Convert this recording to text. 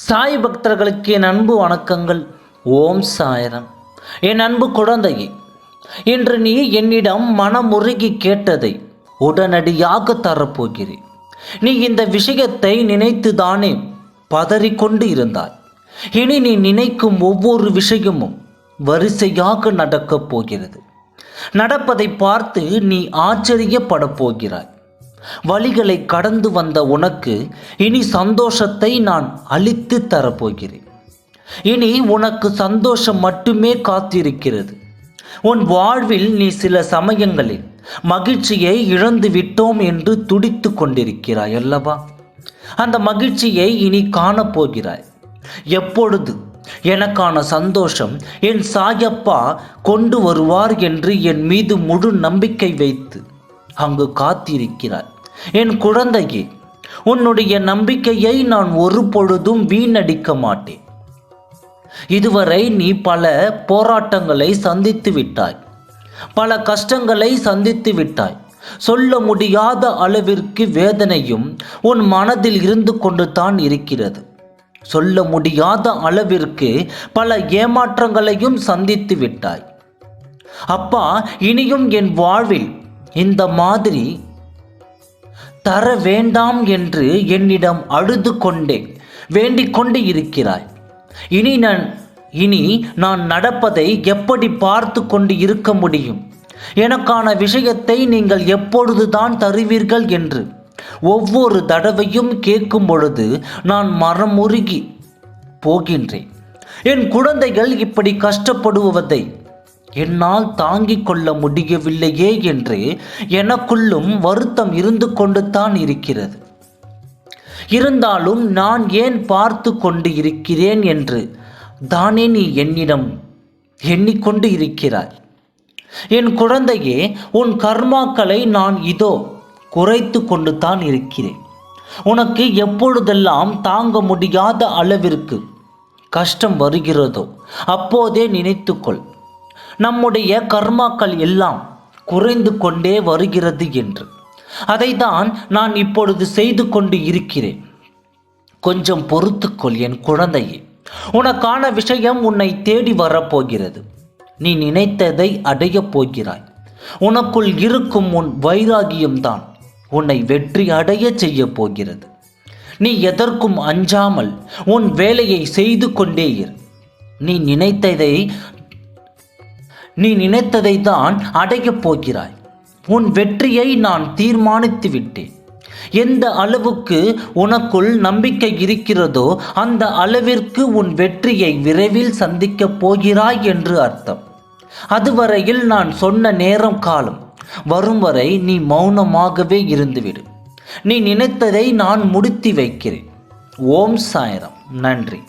சாய் பக்தர்களுக்கு என் அன்பு வணக்கங்கள். ஓம் சாய்ராம். என் அன்பு குழந்தையே, இன்று நீ என்னிடம் மனமுருகி கேட்டதை உடனடியாக தரப்போகிறேன். நீ இந்த விஷயத்தை நினைத்துதானே பதறிக்கொண்டு இருந்தாய். இனி நீ நினைக்கும் ஒவ்வொரு விஷயமும் வரிசையாக நடக்கப் போகிறது. நடப்பதை பார்த்து நீ ஆச்சரியப்படப் போகிறாய். வழிகளை கடந்து வந்த உனக்கு இனி சந்தோஷத்தை நான் அளித்து தரப்போகிறேன். இனி உனக்கு சந்தோஷம் மட்டுமே காத்திருக்கிறது. உன் வாழ்வில் நீ சில சமயங்களில் மகிழ்ச்சியை இழந்து விட்டோம் என்று துடித்து கொண்டிருக்கிறாய் அல்லவா? அந்த மகிழ்ச்சியை இனி காணப்போகிறாய். எப்பொழுது எனக்கான சந்தோஷம் என் சாயப்பா கொண்டு வருவார் என்று என் மீது முழு நம்பிக்கை வைத்து அங்கு காத்திருக்கிறாய். என் குழந்தையே, உன்னுடைய நம்பிக்கையை நான் ஒரு பொழுதும் வீணடிக்க மாட்டேன். இதுவரை நீ பல போராட்டங்களை சந்தித்து விட்டாய், பல கஷ்டங்களை சந்தித்து விட்டாய். சொல்ல முடியாத அளவிற்கு வேதனையும் உன் மனதில் இருந்து கொண்டு தான் இருக்கிறது. சொல்ல முடியாத அளவிற்கு பல ஏமாற்றங்களையும் சந்தித்து விட்டாய். அப்பா, இனியும் என் வாழ்வில் இந்த மாதிரி தர வேண்டாம் என்று என்னிடம் அழுது கொண்டே வேண்டிக் கொண்டு இருக்கிறாய். இனி நான் நடப்பதை எப்படி பார்த்து கொண்டு இருக்க முடியும்? எனக்கான விஷயத்தை நீங்கள் எப்பொழுதுதான் தருவீர்கள் என்று ஒவ்வொரு தடவையும் கேட்கும் பொழுது நான் மனமுருகி போகின்றேன். என் குழந்தைகள் இப்படி கஷ்டப்படுவதை என்னால் தாங்கிக் கொள்ள முடியவில்லையே என்று எனக்குள்ளும் வருத்தம் இருந்து கொண்டு தான் இருக்கிறது. இருந்தாலும் நான் ஏன் பார்த்து கொண்டு இருக்கிறேன் என்று தானே நீ என்னிடம் எண்ணிக்கொண்டு இருக்கிறாய். என் குழந்தையே, உன் கர்மாக்களை நான் இதோ குறைத்து கொண்டு தான் இருக்கிறேன். உனக்கு எப்பொழுதெல்லாம் தாங்க முடியாத அளவிற்கு கஷ்டம் வருகிறதோ அப்போதே நினைத்துக்கொள், நம்முடைய கர்மாக்கள் எல்லாம் குறைந்து கொண்டே வருகிறது என்று. அதைத்தான் நான் இப்பொழுது செய்து கொண்டு இருக்கிறேன். கொஞ்சம் பொறுத்துக்கொள் என் குழந்தையே. உனக்கான விஷயம் உன்னை தேடி வரப்போகிறது. நீ நினைத்ததை அடையப் போகிறாய். உனக்குள் இருக்கும் உன் வைராகியம்தான் உன்னை வெற்றி அடைய செய்ய போகிறது. நீ எதற்கும் அஞ்சாமல் உன் வேலையை செய்து கொண்டே இரு. நீ நினைத்ததை தான் அடையப் போகிறாய். உன் வெற்றியை நான் தீர்மானித்து விட்டேன். எந்த அளவுக்கு உனக்குள் நம்பிக்கை இருக்கிறதோ அந்த அளவிற்கு உன் வெற்றியை விரைவில் சந்திக்கப் போகிறாய் என்று அர்த்தம். அதுவரையில் நான் சொன்ன நேரம் காலம் வரும் வரை நீ மௌனமாகவே இருந்துவிடு. நீ நினைத்ததை நான் முடித்து வைக்கிறேன். ஓம் சாய்ராம். நன்றி.